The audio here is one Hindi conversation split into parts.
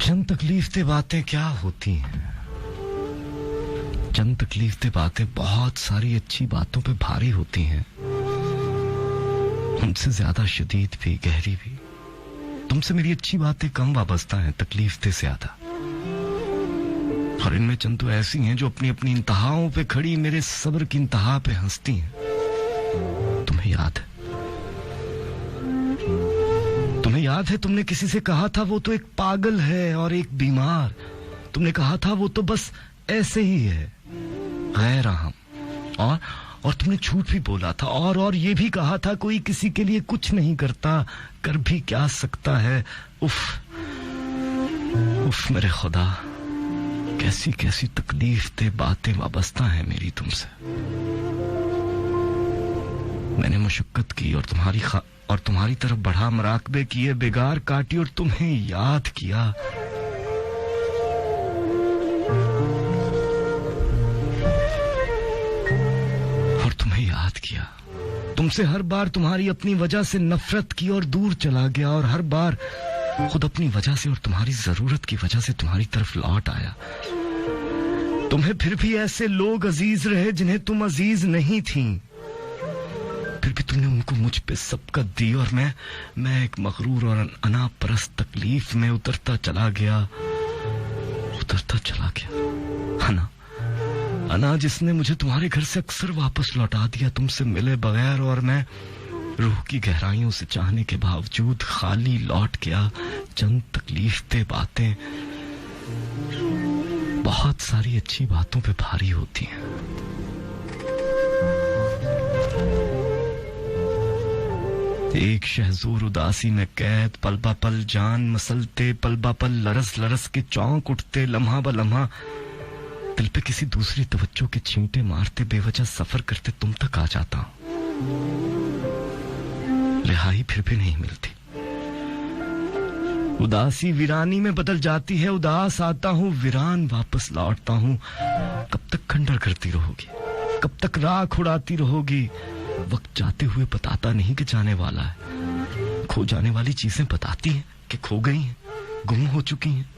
चंद तकलीफ बातें क्या होती हैं? चंद तकलीफ बातें बहुत सारी अच्छी बातों पे भारी होती हैं, उनसे ज्यादा शदीद भी, गहरी भी। तुमसे मेरी अच्छी बातें कम वाबस्ता हैं तकलीफ से ज्यादा, और इनमें चंद तो ऐसी हैं जो अपनी अपनी इंतहाओं पे खड़ी मेरे सब्र की इंतहा पे हंसती हैं। तुम्हें याद है, तुमने किसी से कहा था वो तो एक पागल है और एक बीमार। तुमने कहा था वो तो बस ऐसे ही है, गैर अहम। और तुमने झूठ भी बोला था, और ये भी कहा था कोई किसी के लिए कुछ नहीं करता, कर भी क्या सकता है। उफ मेरे खुदा, कैसी कैसी तकलीफ दे बातें वाबस्ता है मेरी तुमसे। मैंने मुशक्कत की और तुम्हारी तरफ बढ़ा, मराकबे किए, बेगार काटी और तुम्हें याद किया। तुमसे हर बार तुम्हारी अपनी वजह से नफरत की और दूर चला गया, और हर बार खुद अपनी वजह से और तुम्हारी जरूरत की वजह से तुम्हारी तरफ लौट आया। तुम्हें फिर भी ऐसे लोग अजीज रहे जिन्हें तुम अजीज नहीं थी, फिर भी तुमने उनको मुझ पे सबकत दी, और मैं एक मगरूर और अनापरस्त तकलीफ में उतरता चला गया। अना जिसने मुझे तुम्हारे घर से अक्सर वापस लौटा दिया तुमसे मिले बगैर, और मैं रूह की गहराइयों से चाहने के बावजूद खाली लौट गया। चंद तकलीफ दे बातें बहुत सारी अच्छी बातों पे भारी होती हैं। एक शहजूर उदासी में कैद, पल बा पल जान मसलते, पल बा पल लरस लरस के चौंक उठते, लम्हा ब लम्हा दिल पे किसी दूसरी तवज्जो के छींटे मारते, बेवजह सफर करते तुम तक आ जाता हूं। रिहाई फिर भी नहीं मिलती, उदासी वीरानी में बदल जाती है। उदास आता हूं, वीरान वापस लौटता हूं। कब तक खंडर करती रहोगी, कब तक राख उड़ाती रहोगी? वक्त जाते हुए बताता नहीं कि जाने वाला है। खो जाने वाली चीजें बताती हैं कि खो गई हैं, गुम हो चुकी हैं।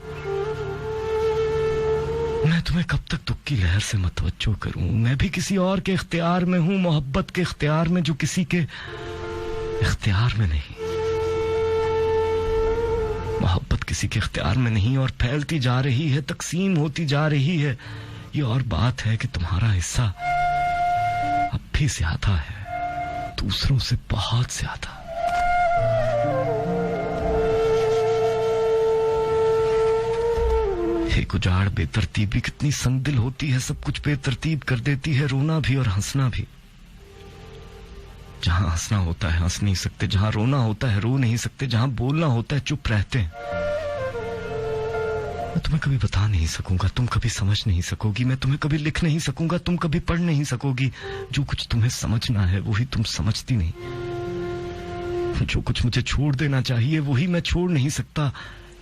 मैं तुम्हें कब तक दुख की लहर से मतवज्जो करूं? मैं भी किसी और के इख्तियार में हूं, मोहब्बत के इख्तियार में, जो किसी के इख्तियार में नहीं। मोहब्बत किसी के इख्तियार में नहीं, और फैलती जा रही है, तकसीम होती जा रही है। ये और बात है कि तुम्हारा हिस्सा अब भी ज्यादा है, दूसरों से बहुत ज्यादा। एक उजाड़ बेतरतीबी कितनी संगदिल होती है, सब कुछ बेतरतीब कर देती है, रोना भी और हंसना भी। जहां हंसना होता है हंस नहीं सकते, जहां रोना होता है रो नहीं सकते, जहां बोलना होता है चुप रहते हैं। मैं तुम्हें कभी बता नहीं सकूंगा, तुम कभी समझ नहीं सकोगी। मैं तुम्हें कभी लिख नहीं सकूंगा, तुम कभी पढ़ नहीं सकोगी। जो कुछ तुम्हें समझना है वही तुम समझती नहीं। जो कुछ मुझे छोड़ देना चाहिए वही मैं छोड़ नहीं सकता।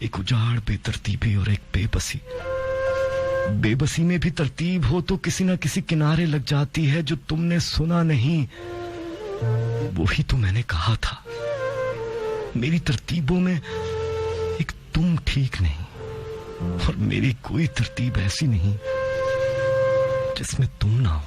एक उजाड़ बेतरतीबी और एक बेबसी। बेबसी में भी तरतीब हो तो किसी ना किसी किनारे लग जाती है। जो तुमने सुना नहीं वही तो मैंने कहा था। मेरी तरतीबों में एक तुम ठीक नहीं, और मेरी कोई तरतीब ऐसी नहीं जिसमें तुम ना हो।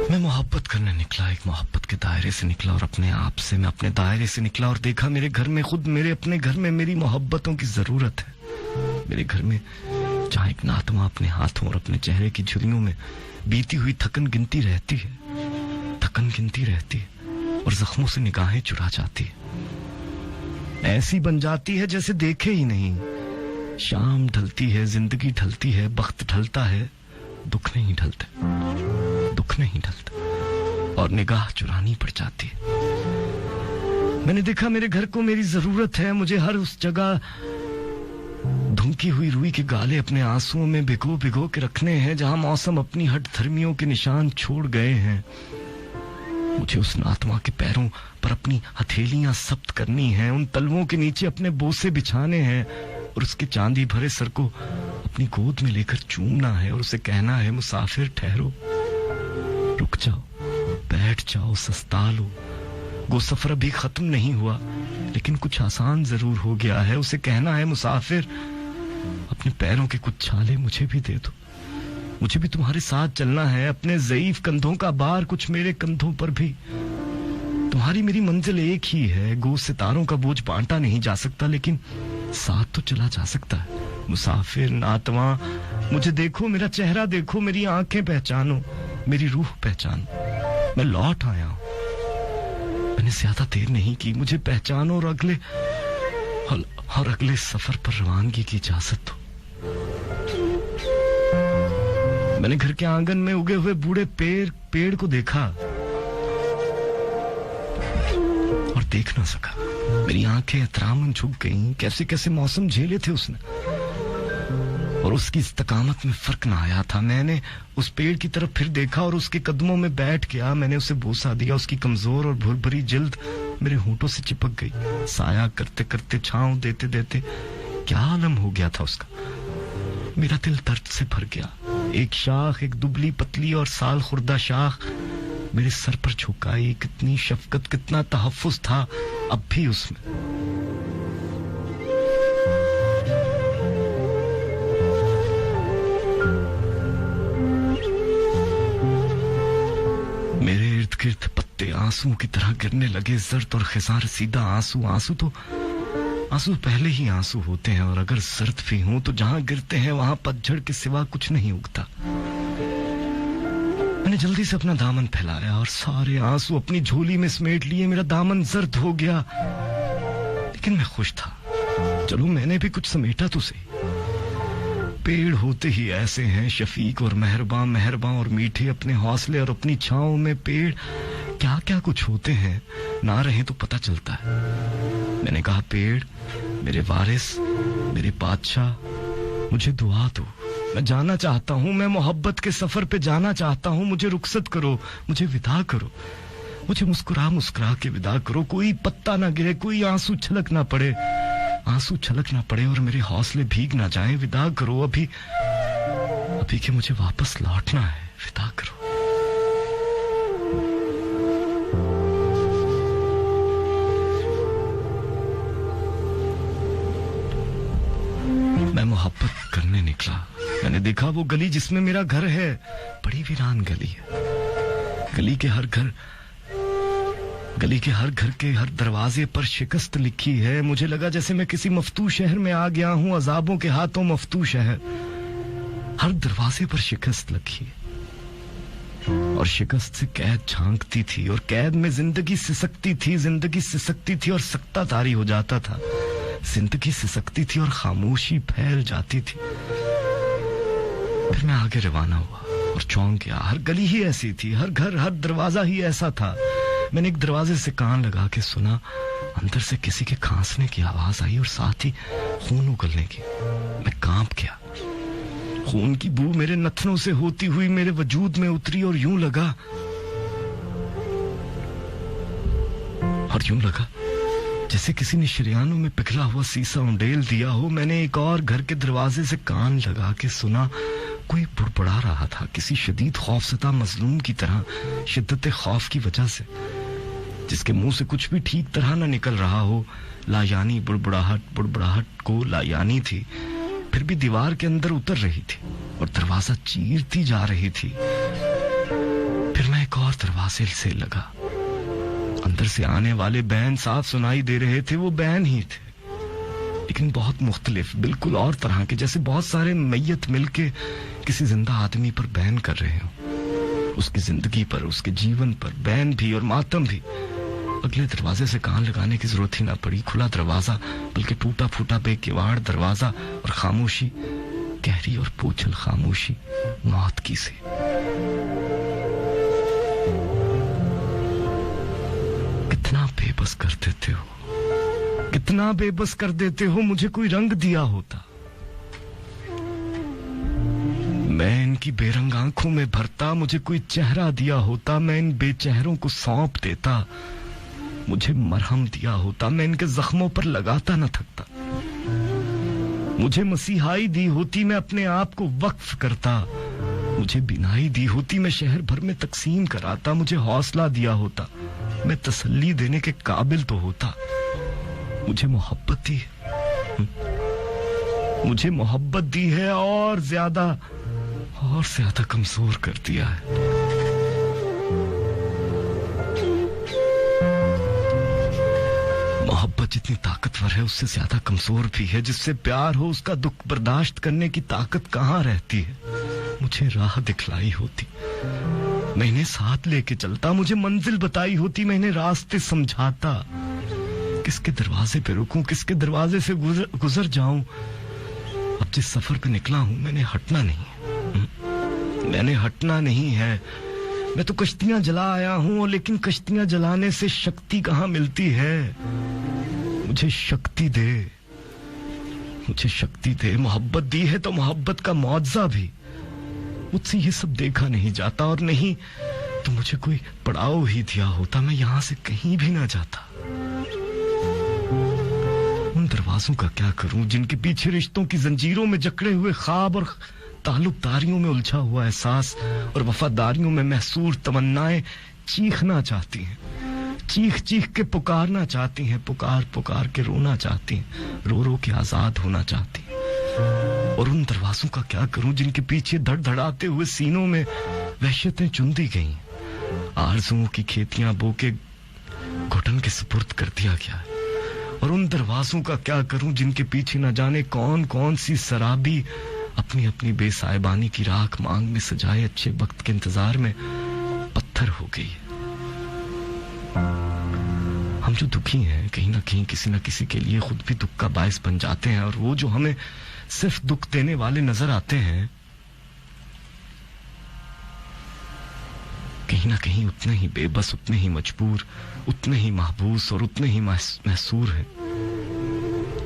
मैं मोहब्बत करने निकला, एक मोहब्बत के दायरे से निकला, और अपने आप से, मैं अपने दायरे से निकला, और देखा मेरे घर में, खुद मेरे अपने घर में मेरी मोहब्बतों की जरूरत है। मेरे घर में जहां एक नातमा अपने हाथों और अपने चेहरे की झुर्रियों में बीती हुई थकन गिनती रहती है, और जख्मों से निगाहें चुरा जाती है। ऐसी बन जाती है जैसे देखे ही नहीं। शाम ढलती है, जिंदगी ढलती है, वक्त ढलता है, दुख नहीं ढलते, और निगाह चुरानी पड़ जाती है। मैंने देखा मेरे घर को मेरी जरूरत है। मुझे हर उस जगह धुंकी हुई रुई के गाले अपने आंसुओं में भिगो के रखने हैं जहां मौसम अपनी हट धर्मियों के निशान छोड़ गए हैं। मुझे उस नातमा के पैरों पर अपनी हथेलियां सब्त करनी हैं, उन तलवों के नीचे अपने बोसे बिछाने हैं, और उसके चांदी भरे सर को अपनी गोद में लेकर चूमना है और उसे कहना है, मुसाफिर ठहरो, रुक जाओ, बैठ जाओ, सस्ता लो, वो सफर अभी खत्म नहीं हुआ लेकिन कुछ आसान जरूर हो गया है। उसे कहना है, मुसाफिर अपने पैरों के कुछ छाले मुझे भी दे दो, मुझे भी तुम्हारे साथ चलना है, अपने ज़ईफ कंधों का भार कुछ मेरे कंधों पर भी। तुम्हारी मेरी मंजिल एक ही है, गो सितारों का बोझ बांटा नहीं जा सकता लेकिन साथ तो चला जा सकता है। मुसाफिर नातवा, मुझे देखो, मेरा चेहरा देखो, मेरी आंखें पहचानो, मेरी रूह पहचानो, मैं लौट आया हूं, मैंने ज्यादा देर नहीं की, मुझे पहचानो और अगले सफर पर रवानगी की इजाजत दो। मैंने घर के आंगन में उगे हुए बूढ़े पेड़ को देखा और देख ना सका। मेरी आंखें एहतरामन झुक गईं। कैसे कैसे मौसम झेले थे उसने और उसकी इस्तकामत में फर्क ना आया था। मैंने उस पेड़ की तरफ फिर देखा और उसके कदमों में बैठ गया। मैंने उसे बोसा दिया। उसकी कमजोर और भुरभुरी जिल्द मेरे होंठों से चिपक गई। साया करते करते, छांव देते देते क्या आलम हो गया था उसका। मेरा दिल दर्द से भर गया। एक शाख, एक दुबली पतली और साल खुर्दा शाख मेरे सर पर झुकाई। कितनी शफकत, कितना तहफ्फुज था अब भी उसमें। मेरे इर्द गिर्द पत्ते आंसुओं की तरह गिरने लगे, जर्द और खिजार सीधा आंसू। आंसू पहले ही आंसू होते हैं और अगर जर्द भी हों तो जहां गिरते हैं वहां पतझड़ के सिवा कुछ नहीं उगता। मैंने जल्दी से अपना दामन फैलाया और सारे आंसू अपनी झोली में समेट लिए। मेरा दामन जर्द हो गया लेकिन मैं खुश था। चलो, मैंने भी कुछ समेटा तो सही। पेड़ होते ही ऐसे हैं, शफीक और मेहरबान और मीठे। अपने हौसले और अपनी छांव में पेड़ क्या क्या कुछ होते हैं, ना रहे तो पता चलता है। मैंने कहा, पेड़ मेरे वारिस, मेरे बादशाह, मुझे दुआ दो। मैं जाना चाहता हूं, मैं मोहब्बत के सफर पे जाना चाहता हूं। मुझे रुखसत करो, मुझे विदा करो, मुझे मुस्कुरा मुस्कुरा के विदा करो। कोई पत्ता ना गिरे, कोई आंसू छलक ना पड़े और मेरे हौसले भीग ना जाएं। विदा करो अभी कि मुझे वापस लौटना है। विदा करो। मैं मोहब्बत करने निकला। मैंने देखा वो गली जिसमें मेरा घर है, बड़ी वीरान गली है। गली के हर घर के हर दरवाजे पर शिकस्त लिखी है। मुझे लगा जैसे मैं किसी मफ्तू शहर में आ गया हूं, अजाबों के हाथों मफ्तू शहर। हर दरवाजे पर शिकस्त लिखी है और शिकस्त से कैद झांकती थी और कैद में जिंदगी सिसकती थी और सकता तारी हो जाता था। जिंदगी सिसकती थी और खामोशी फैल जाती थी। फिर मैं आगे रवाना हुआ और चौंक गया। हर गली ही ऐसी थी, हर घर, हर दरवाजा ही ऐसा था। मैंने एक दरवाजे से कान लगा के सुना। अंदर से किसी के खांसने की आवाज आई और साथ ही खून उगलने की। मैं कांप गया। खून की बू मेरे नथनों से होती हुई मेरे वजूद में उतरी और यूं लगा जैसे किसी ने शरियानों में पिघला हुआ सीसा उंडेल दिया हो। मैंने एक और घर के दरवाजे से कान लगा के सुना। कोई बुड़बुड़ा रहा था, किसी शदीद खौफसदा मजलूम की तरह, शिद्दत खौफ की वजह से, जिसके मुंह से कुछ भी ठीक तरह न निकल रहा हो। लायानी बुड़बुड़ाहट को लायानी थी, फिर भी दीवार के अंदर उतर रही थी और दरवाजा चीरती जा रही थी। फिर मैं एक और दरवाजे से लगा। अंदर से आने वाले बैन साफ सुनाई दे रहे थे। वो बैन ही थे लेकिन बहुत मुख्तलिफ, बिल्कुल और तरह के, जैसे बहुत सारे मैयत मिलके किसी जिंदा आदमी पर बैन कर रहे हो। उसकी जिंदगी पर, उसके जीवन पर बैन भी और मातम भी। अगले दरवाजे से कान लगाने की जरूरत ही ना पड़ी। खुला दरवाजा, बल्कि टूटा फूटा बेकिवाड़ दरवाजा और खामोशी, गहरी और बोझल खामोशी, मौत की सी। कितना बेबस कर देते हो, कितना बेबस कर देते हो। मुझे कोई रंग दिया होता, मैं इनकी बेरंग आंखों में भरता। मुझे कोई चेहरा दिया होता, मैं इन बेचेहरों को सौंप देता। मुझे मरहम दिया होता, मैं इनके जख्मों पर लगाता न थकता। मुझे मसीहाई दी होती मैं अपने आप को वक्फ करता, मुझे बिनाई दी होती मैं शहर भर में तकसीम कराता, मुझे हौसला दिया होता मैं तसल्ली देने के काबिल तो होता। मुझे मोहब्बत दी है, मुझे मोहब्बत दी है और ज्यादा कमजोर कर दिया है। मोहब्बत जितनी ताकतवर है उससे ज्यादा कमजोर भी है। जिससे प्यार हो उसका दुख बर्दाश्त करने की ताकत कहां रहती है। मुझे राह दिखलाई होती मैं इन्हें साथ लेके चलता, मुझे मंजिल बताई होती मैं इन्हें रास्ते समझाता। किसके दरवाजे पे रुकूं, किसके दरवाजे से गुजर जाऊं। अब जिस सफर पे निकला हूं मैंने हटना नहीं है, मैंने हटना नहीं है। मैं तो कश्तियां जला आया हूं, लेकिन कश्तियां जलाने से शक्ति कहां मिलती है। मुझे शक्ति दे, मुझे शक्ति दे। मोहब्बत दी है तो मोहब्बत का मुआवजा भी। मुझसे ये सब देखा नहीं जाता, और नहीं तो मुझे कोई पड़ाव ही दिया होता, मैं यहां से कहीं भी ना जाता। उन दरवाजों का क्या करूं जिनके पीछे रिश्तों की जंजीरों में जकड़े हुए ख्वाब और ताल्लुकदारियों में उलझा हुआ एहसास और वफादारियों में महसूर तमन्नाएं चीखना चाहती हैं, चीख चीख के पुकारना चाहती हैं, पुकार पुकार के रोना चाहती हैं, रो रो के आजाद होना चाहती हैं। और उन दरवाजों का क्या करूं जिनके पीछे धड़धड़ाते हुए सीनों में वहशतें चुन दी गई, आरज़ुओं की खेतियां बो के घुटन के सुपुर्द कर दिया गया है। और उन दरवाजों का क्या करूं जिनके पीछे न जाने कौन कौन सी शराबी अपनी अपनी बेसाहिबानी की राख मांग में सजाए अच्छे वक्त के इंतजार में पत्थर हो गई है। हम जो दुखी हैं कहीं ना कहीं किसी न किसी के लिए खुद भी दुख का बायस बन जाते हैं, और वो जो हमें सिर्फ दुख देने वाले नजर आते हैं कहीं ना कहीं उतने ही बेबस, उतने ही मजबूर, उतने ही महबूस और उतने ही महसूर हैं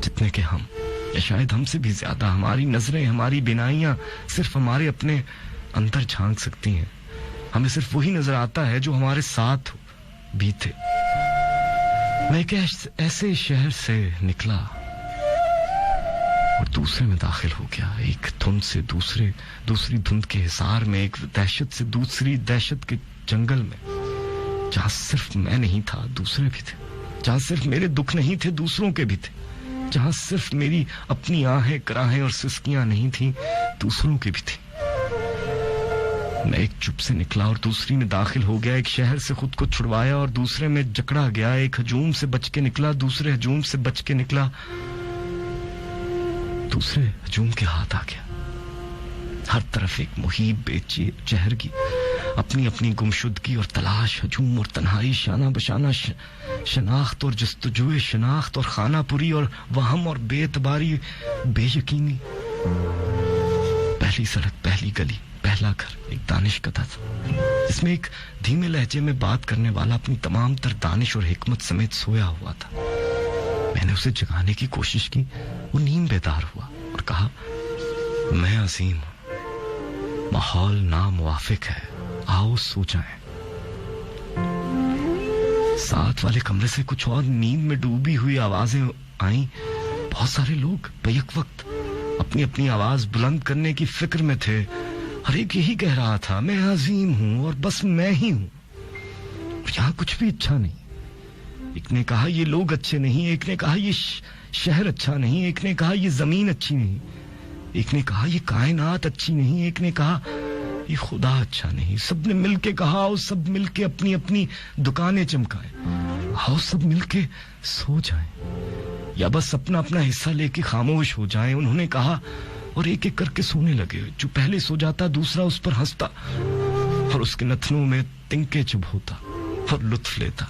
जितने के हम, या शायद हमसे भी ज्यादा। हमारी नजरें, हमारी बिनाइयां सिर्फ हमारे अपने अंदर झांक सकती हैं। हमें सिर्फ वही नजर आता है जो हमारे साथ बीते। मैं एक ऐसे शहर से निकला और दूसरे में दाखिल हो गया, एक धुंध से दूसरी धुंध के हिसार में, एक दहशत से दूसरी दहशत के जंगल में, जहां सिर्फ मैं नहीं था दूसरे भी थे, जहां सिर्फ मेरे दुख नहीं थे दूसरों के भी थे, जहां सिर्फ मेरी अपनी आहें कराहें और सिसकियां नहीं थी दूसरों के भी थी। मैं एक चुप से निकला और दूसरी में दाखिल हो गया, एक शहर से खुद को छुड़वाया और दूसरे में जकड़ा गया, एक हजूम से बच के निकला, दूसरे हजूम से बच के निकला, दूसरे हजूम के हाथ आ गया। हर तरफ एक मुहीब बेचहर की अपनी अपनी गुमशुदगी और तलाश, हजूम और तन्हाई, शाना बशाना शनाख्त और जस्तजुए शनाख्त और खानापुरी और वहम और बेतबारी, बेयकीनी। पहली सड़क, पहली गली, पहला घर एक दानिश कथा था, जिसमें एक धीमे लहजे में बात करने वाला अपनी तमाम तर दानिश और हिकमत समेत सोया हुआ था। मैंने उसे जगाने की कोशिश की, वो नींद बेदार हुआ और कहा, मैं अजीम हूं, माहौल नामुवाफिक है, आओ सो जाएं। साथ वाले कमरे से कुछ और नींद में डूबी हुई आवाजें आईं। बहुत सारे लोग बैक वक्त अपनी अपनी आवाज बुलंद करने की फिक्र में थे। हर एक यही कह रहा था, मैं अजीम हूं और बस मैं ही हूं, यहां कुछ भी अच्छा नहीं। एक ने कहा ये लोग अच्छे नहीं, एक ने कहा ये शहर अच्छा नहीं, एक ने कहा ये जमीन अच्छी नहीं, एक ने कहा ये कायनात अच्छी नहीं, एक ने कहा ये खुदा अच्छा नहीं। सबने मिलके कहा, आओ सब मिलके अपनी अपनी दुकानें चमकाएं, आओ सब मिलके सो जाएं, या बस अपना अपना हिस्सा लेके खामोश हो जाएं। उन्होंने कहा और एक एक करके सोने लगे। जो पहले सो जाता दूसरा उस पर हंसता और उसके नथनों में तिनके चुभ होता और लुत्फ लेता।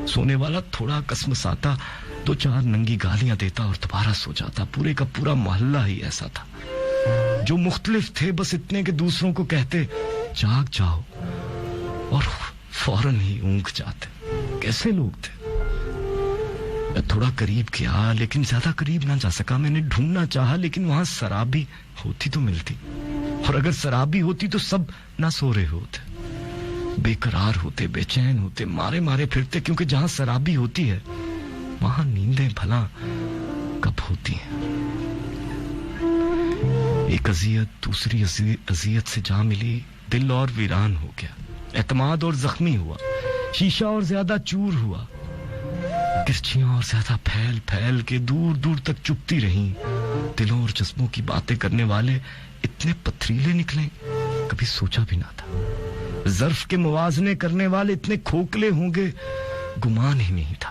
सोने वाला थोड़ा कसमसाता, दो चार नंगी गालियां देता और दोबारा सो जाता। पूरे का पूरा मोहल्ला ही ऐसा था। जो मुख्तलिफ थे बस इतने के दूसरों को कहते जाग जाओ और फौरन ही ऊँघ जाते। कैसे लोग थे। मैं थोड़ा करीब गया लेकिन ज्यादा करीब ना जा सका। मैंने ढूंढना चाहा लेकिन वहां शराबी होती तो मिलती, और अगर शराबी होती तो सब ना सो रहे होते, बेकरार होते, बेचैन होते, मारे मारे फिरते, क्योंकि जहां शराबी होती है वहां नींदें भला कब होती हैं। एक अजियत दूसरी अजियत से जा मिली, दिल और वीरान हो गया, एतमाद और जख्मी हुआ, शीशा और ज्यादा चूर हुआ, किरचियां और ज्यादा फैल फैल के दूर दूर तक चुपती रहीं। दिलों और जज्बों की बातें करने वाले इतने पथरीले निकले, कभी सोचा भी ना था। ज़र्फ के मुवाजने करने वाले इतने खोखले होंगे, गुमान ही नहीं था।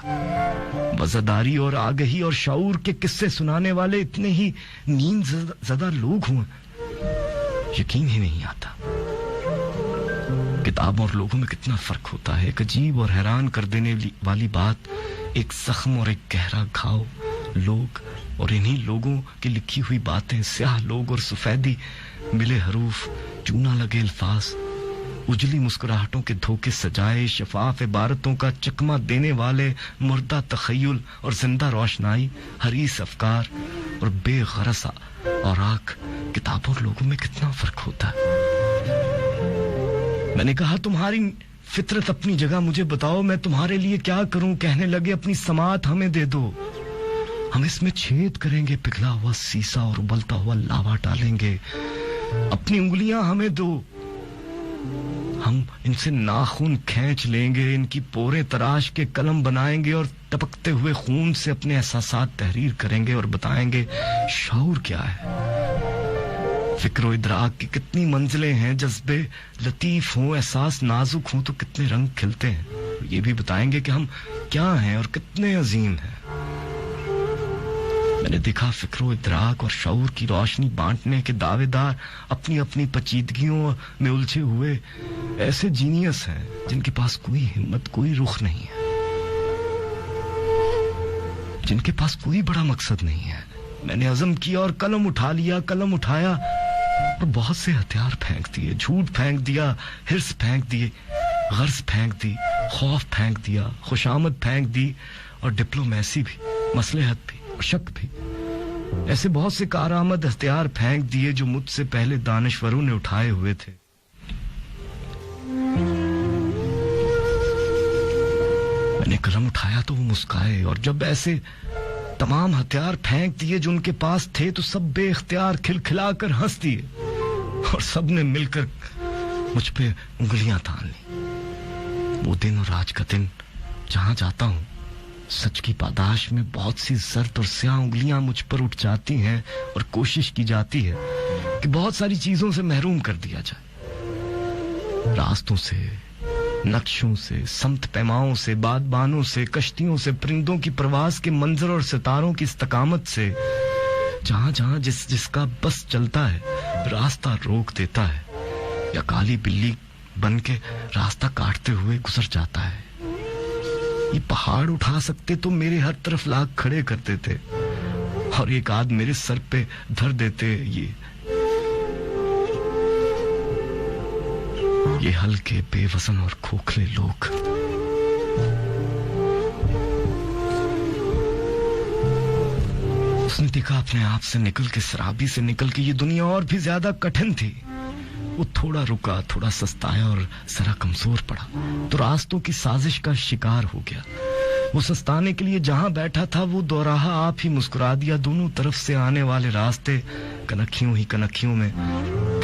वज़ादारी और आगही और शाऊर के किस्से सुनाने वाले इतने ही नींद ज़दा लोग हुए, यकीन ही नहीं आता। किताब और लोगों में कितना फर्क होता है। एक अजीब और हैरान कर देने वाली बात, एक जख्म और एक गहरा घाव। लोग और इन्हीं लोगों की लिखी हुई बातें, स्याह लोग और सफेदी मिले हरूफ, चूना लगे अल्फाज, उजली मुस्कुराहटों के धोखे सजाए, शफाफ इबारतों का चकमा देने वाले मुर्दा तखय्युल और जिंदा रोशनाई, हरीस अफकार और बेगरस और आँख। किताबों और लोगों में कितना फर्क होता है। मैंने कहा, तुम्हारी फितरत अपनी जगह, मुझे बताओ मैं तुम्हारे लिए क्या करूं। कहने लगे, अपनी समात हमें दे दो, हम इसमें छेद करेंगे, पिघला हुआ सीसा और उबलता हुआ लावा डालेंगे। अपनी उंगलियां हमें दो, हम इनसे नाखून खींच लेंगे, इनकी पोरे तराश के कलम बनाएंगे और टपकते हुए खून से अपने एहसासात तहरीर करेंगे और बताएंगे शऊर क्या है। फिक्र इदराक की कितनी मंजिलें हैं, जज्बे लतीफ हों, एहसास नाजुक हों तो कितने रंग खिलते हैं। ये भी बताएंगे कि हम क्या हैं और कितने अजीम हैं। मैंने देखा, फिक्र इदराक और शऊर की रोशनी बांटने के दावेदार अपनी अपनी पेचीदगियों में उलझे हुए ऐसे जीनियस हैं जिनके पास कोई हिम्मत, कोई रुख नहीं है, जिनके पास कोई बड़ा मकसद नहीं है। मैंने अज़म किया और कलम उठा लिया, कलम उठाया और बहुत से हथियार फेंक दिए, झूठ फेंक दिया, हिर्स फेंक दिए, गर्ज फेंक दी, खौफ फेंक दिया, खुशामद फेंक दी और डिप्लोमेसी भी, मसलहत भी, शक भी। ऐसे बहुत से कारआमद हथियार फेंक दिए जो मुझसे पहले दानिश्वरों ने उठाए हुए थे। मैंने कलम उठाया तो वो मुस्काए, और जब ऐसे तमाम हथियार फेंक दिए जो उनके पास थे तो सब बेख्तियार खिलखिलाकर हंस दिए और सब ने मिलकर मुझ पे उंगलियां तान ली। वो दिन और आज का दिन, जहां जाता हूं सच की पादाश में बहुत सी जर्द और स्याह उंगलियां मुझ पर उठ जाती हैं और कोशिश की जाती है कि बहुत सारी चीजों से महरूम कर दिया जाए। रास्तों से, नक्शों से, समत पैमाओं से, बादबानों से, कश्तियों से, परिंदों की प्रवास के मंजर और सितारों की इस्तकामत से। जहां जहां जिसका बस चलता है रास्ता रोक देता है या काली बिल्ली बन के रास्ता काटते हुए गुजर जाता है। ये पहाड़ उठा सकते तो मेरे हर तरफ लाख खड़े कर देते और एक आध मेरे सर पे धर देते। ये हल्के, बेवजन और खोखले लोग। उसने देखा अपने आप से निकल के, शराबी से निकल के ये दुनिया और भी ज्यादा कठिन थी। वो थोड़ा रुका, थोड़ा सस्ताया और जरा कमजोर पड़ा तो रास्तों की साजिश का शिकार हो गया। वो सस्ताने के लिए जहां बैठा था वो दोराहा आप ही मुस्कुरा दिया। दोनों तरफ से आने वाले रास्ते कनखियों ही कनखियों में,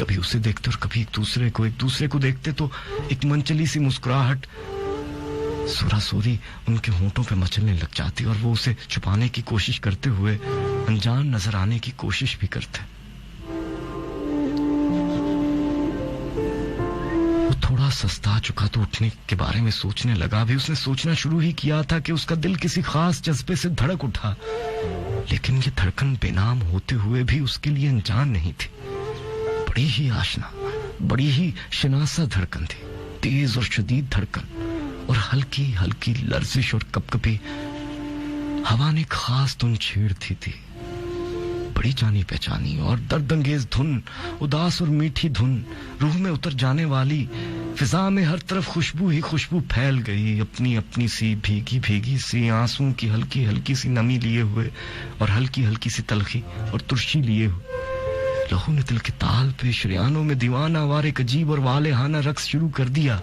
कभी उसे देखते और कभी एक दूसरे को देखते तो एक मनचली सी मुस्कुराहट सूरा सूरी उनके होंठों पे मचलने लग जाती और वो उसे छुपाने की कोशिश करते हुए अनजान नजर आने की कोशिश भी करते। थोड़ा सस्ता चुका तो उठने के बारे में सोचने लगा भी। उसने सोचना शुरू ही किया था कि उसका दिल किसी खास जज्बे से धड़क उठा, लेकिन ये धड़कन बेनाम होते हुए भी उसके लिए अनजान नहीं थी। बड़ी ही आशना, बड़ी ही शनासा धड़कन थी, तेज और शदीद धड़कन और हल्की हल्की लर्जिश और कपकपी। हवा ने खास धुन छेड़ दी थी, बड़ी जानी पहचानी और दर्दंगेज धुन, उदास और मीठी धुन, रूह में उतर जाने वाली। फिजा में हर तरफ खुशबू ही खुशबू फैल गई, अपनी अपनी सी भीगी भीगी सी, आंसुओं की हल्की हल्की सी नमी लिए हुए और हल्की हल्की सी तलखी और तुर्शी लिए हुए। लहू ने दिल के ताल पे शरियानों में दीवाना वार एक अजीब और वालेहाना रक्स शुरू कर दिया।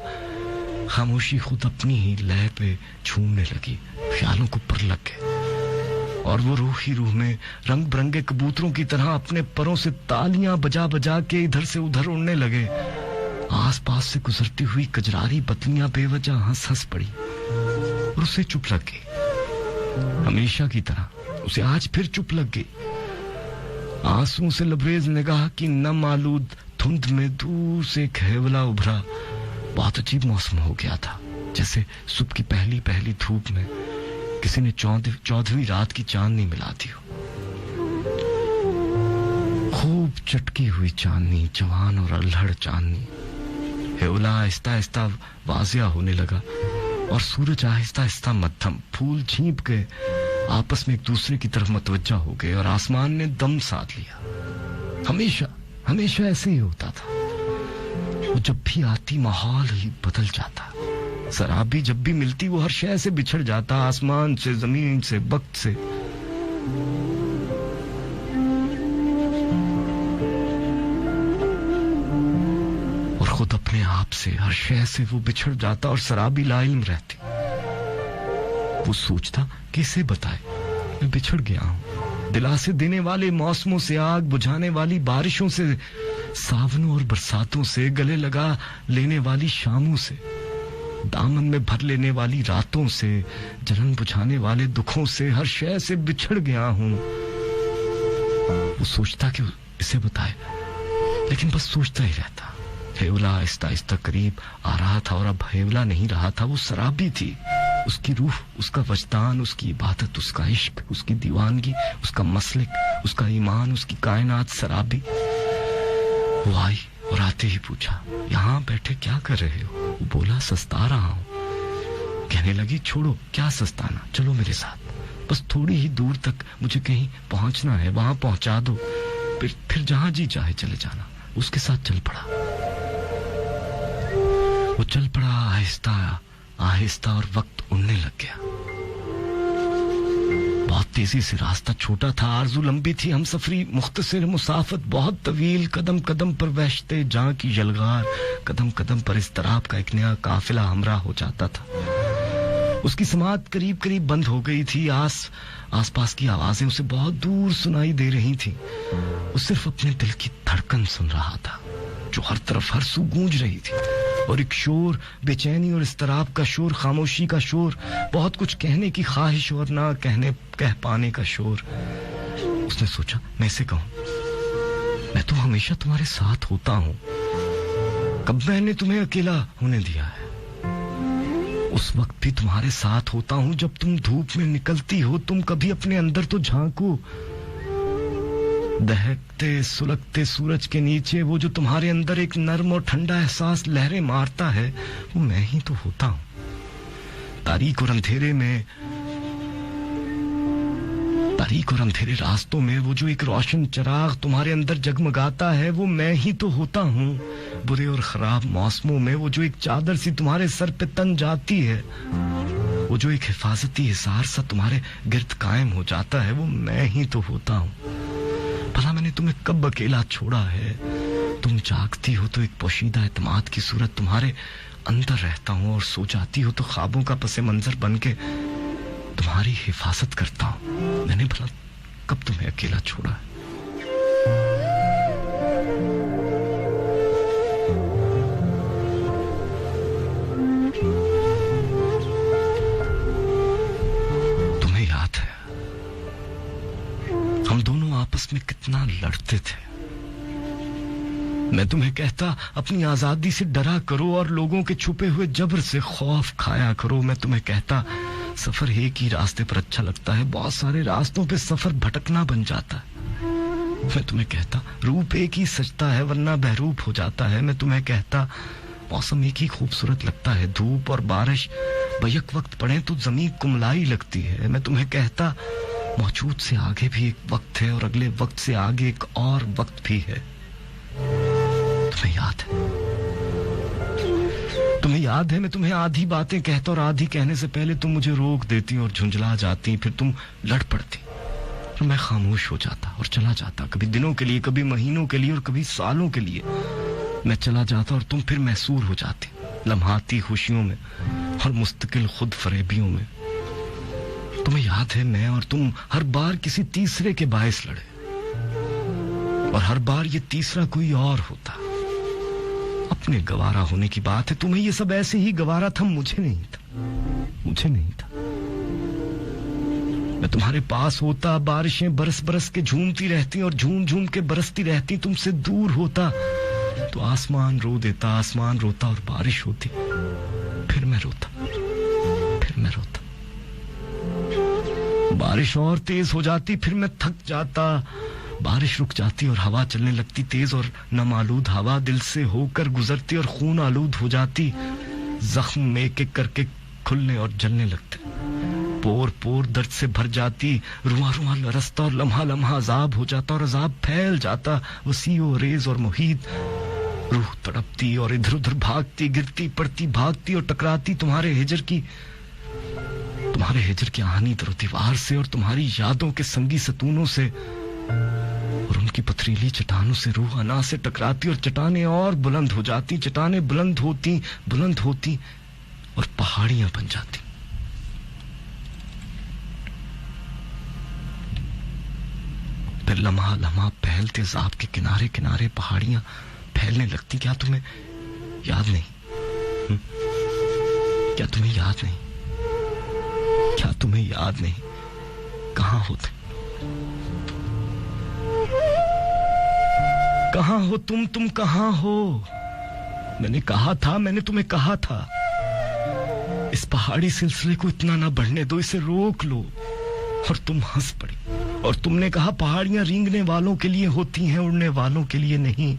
खामोशी खुद अपनी ही लय पे झूमने लगी, ख्यालों को पर लग गए। और वो रूह ही रूह में रंग बिरंगे कबूतरों की तरह अपने परों से तालियां बजा बजा के इधर से उधर उड़ने लगे। आसपास से गुजरती हुई कजरारी बत्तियां बेवजह हंस हंस पड़ी और उसे चुप लग गई। हमेशा की तरह उसे आज फिर चुप लग गई। आंसुओं से लबरेज निगाह की नम आलूद धुंध में दूर से एक हेवला उभरा। बहुत अजीब मौसम हो गया था, जैसे सुबह की पहली पहली धूप में किसी ने 14वीं रात की चांदनी मिला दी हो। खूब चटकी हुई चांदनी, जवान और अल्हड़ चांदनी। हेवला आहिस्ता आहिस्ता वाजिया होने लगा और सूरज आहिस्ता आहिस्ता मध्यम। फूल झींप के आपस में एक दूसरे की तरफ मतवज्जा हो गए और आसमान ने दम साध लिया। हमेशा हमेशा ऐसे ही होता था। वो जब भी आती माहौल ही बदल जाता। शराबी जब भी मिलती वो हर शय से बिछड़ जाता, आसमान से, जमीन से, वक्त से। और खुद अपने आप से, हर शय से वो बिछड़ जाता और शराबी लाइल्म रहती। वो सोचता किसे बताए मैं बिछड़ गया हूं। दिलासे देने वाले मौसमों से, आग बुझाने वाली बारिशों से, सावनों और बरसातों से, गले लगा लेने वाली शामों से, दामन में भर लेने वाली रातों से, जलन बुझाने वाले दुखों से, हर शय से बिछड़ गया हूं। वो सोचता कि इसे बताए, लेकिन बस सोचता ही रहता। हेवला आहिस्ता आहिस्ता करीब आ रहा था और अब हेवला नहीं रहा था, वो शराबी थी। उसकी रूह, उसका वजदान, उसकी इबादत, उसका इश्क, उसकी दीवानगी, उसका मसलिक, उसका ईमान, उसकी कायनात शराबी। वो आई और आते ही पूछा, यहाँ बैठे क्या कर रहे हो? वो बोला, सस्ता रहा हूं। कहने लगी, छोड़ो, क्या सस्ताना, चलो मेरे साथ, बस थोड़ी ही दूर तक मुझे कहीं पहुंचना है, वहां पहुंचा दो, फिर जहां जी चाहे चले जाना। उसके साथ चल पड़ा। वो चल पड़ा आहिस्ता आहिस्ता और वक्त उड़ने लग गया। बहुत तेजी से। रास्ता छोटा था, आरज़ू लंबी थी, हमसफरी मुख्तसर, मुसाफत बहुत तवील। कदम कदम पर वहशते जां की यलगार, कदम कदम पर इस्तराब का एक नया काफिला हमरा हो जाता था। उसकी समात करीब करीब बंद हो गई थी। आसपास की आवाजें उसे बहुत दूर सुनाई दे रही थी। वो सिर्फ अपने दिल की धड़कन सुन रहा था, जो हर तरफ हर सू गूंज रही थी। और एक शोर, बेचैनी और इस्तराब का शोर, खामोशी का शोर, बहुत कुछ कहने की ख्वाहिश और ना कह पाने का शोर। उसने सोचा, मैं इसे कहूं, मैं तो हमेशा तुम्हारे साथ होता हूं, कब मैंने तुम्हें अकेला होने दिया है? उस वक्त भी तुम्हारे साथ होता हूं जब तुम धूप में निकलती हो। तुम कभी अपने अंदर तो झांको। दहकते सुलगते सूरज के नीचे वो जो तुम्हारे अंदर एक नर्म और ठंडा एहसास लहरें मारता है, वो मैं ही तो होता हूं। तारीक और अंधेरे रास्तों में वो जो एक रोशन चिराग तुम्हारे अंदर जगमगाता है, वो मैं ही तो होता हूं। बुरे और खराब मौसमों में वो जो एक चादर सी तुम्हारे सर पे तन जाती है, वो जो एक हिफाजती हिसार सा तुम्हारे गिर्द कायम हो जाता है, वो मैं ही तो होता हूं। भला मैंने तुम्हें कब अकेला छोड़ा है? तुम जागती हो तो एक पोशीदा एतमाद की सूरत तुम्हारे अंदर रहता हूं, और सो जाती हो तो ख्वाबों का पसे मंजर बन के तुम्हारी हिफाजत करता हूं। मैंने भला कब तुम्हें अकेला छोड़ा है? तुम्हें याद है हम दोनों आपस में कितना लड़ते थे? मैं तुम्हें कहता अपनी आजादी से डरा करो और लोगों के छुपे हुए जबर से खौफ खाया करो। मैं तुम्हें कहता सफर एक ही रास्ते पर अच्छा लगता है, बहुत सारे रास्तों पे सफर भटकना बन जाता है। मैं तुम्हें कहता रूप एक ही सजता है वरना बहरूप हो जाता है। मैं तुम्हें कहता मौसम एक ही खूबसूरत लगता है, धूप और बारिश बैक वक्त पड़े तो जमीन कुमलाई लगती है। मैं तुम्हें कहता मौजूद से आगे भी एक वक्त है और अगले वक्त से आगे एक और वक्त भी है। तुम्हें याद है? तुम्हें याद है मैं तुम्हें आधी बातें कहता और आधी कहने से पहले तुम मुझे रोक देती और झुंझला जाती, फिर तुम लड़ पड़ती और मैं खामोश हो जाता और चला जाता, कभी दिनों के लिए, कभी महीनों के लिए और कभी सालों के लिए। मैं चला जाता और तुम फिर महसूर हो जाती, लम्हाती खुशियों में और मुस्तकिल खुद फरेबियों में। तुम्हें याद है मैं और तुम हर बार किसी तीसरे के बायस लड़े, और हर बार ये तीसरा कोई और होता। अपने गवारा होने की बात है, तुम्हें ये सब ऐसे ही गवारा था, मुझे नहीं था, मुझे नहीं था। मैं तुम्हारे पास होता, बारिशें बरस बरस के झूमती रहती और झूम झूम के बरसती रहती, तुमसे दूर होता तो आसमान रो देता, आसमान रोता और बारिश होती, फिर मैं रोता, फिर मैं रोता। बारिश और तेज हो जाती, फिर मैं थक जाता, बारिश रुक जाती और हवा चलने लगती तेज, और नम-आलूद हवा दिल से होकर गुजरती और खून आलूद हो जाती। जख्म एक एक करके खुलने और जलने लगते, पोर पोर दर्द से भर जाती, रुआ रुआ लरसता और लम्हा लम्हा अजाब हो जाता, और अजाब फैल जाता वसीओ रेज और मुहीत। रूह तड़पती और इधर उधर भागती, गिरती पड़ती, भागती और टकराती तुम्हारे हिजर की आहानी दरो दीवार से, और तुम्हारी यादों के संगी सतूनों से और उनकी पथरीली चट्टानों से रूह अना से टकराती, और चट्टानें और बुलंद हो जाती, चट्टानें बुलंद होती और पहाड़ियां बन जाती। फिर लम्हा लम्हा फैलते अजाब के किनारे किनारे पहाड़ियां फैलने लगती। क्या तुम्हें याद नहीं? क्या तुम्हें याद नहीं? क्या तुम्हें याद नहीं? कहां होते? कहां हो तुम कहां हो? मैंने तुम्हें कहा था, इस पहाड़ी सिलसिले को इतना ना बढ़ने दो, इसे रोक लो। और तुम हंस पड़ी और तुमने कहा पहाड़ियां रेंगने वालों के लिए होती हैं, उड़ने वालों के लिए नहीं।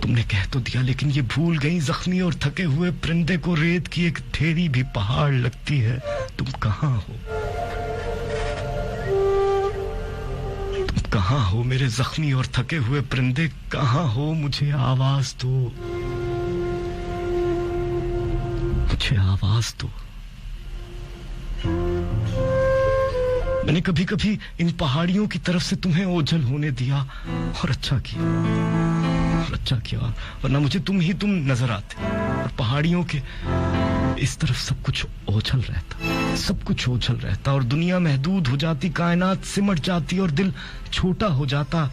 तुमने कह तो दिया, लेकिन ये भूल गई जख्मी और थके हुए परिंदे को रेत की एक ढेरी भी पहाड़ लगती है। तुम कहां हो? तुम कहां हो मेरे जख्मी और थके हुए परिंदे? कहां हो? मुझे आवाज दो, मुझे आवाज दो। मैंने कभी कभी इन पहाड़ियों की तरफ से तुम्हें ओझल होने दिया, और अच्छा किया, वरना मुझे तुम नजर आते, और पहाड़ियों के इस तरफ सब कुछ ओझल रहता, और दुनिया महदूद हो जाती, कायनात सिमट जाती, और दिल छोटा हो जाता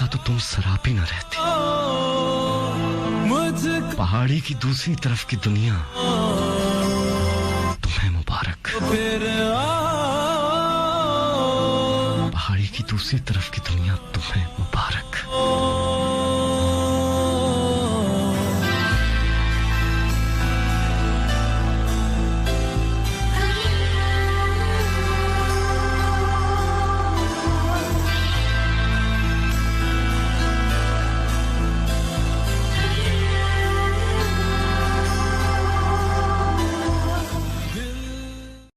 तो तुम सरापी न रहती। पहाड़ी की दूसरी तरफ की दुनिया तुम्हें मुबारक। पहाड़ी की दूसरी तरफ की दुनिया तुम्हें मुबारक।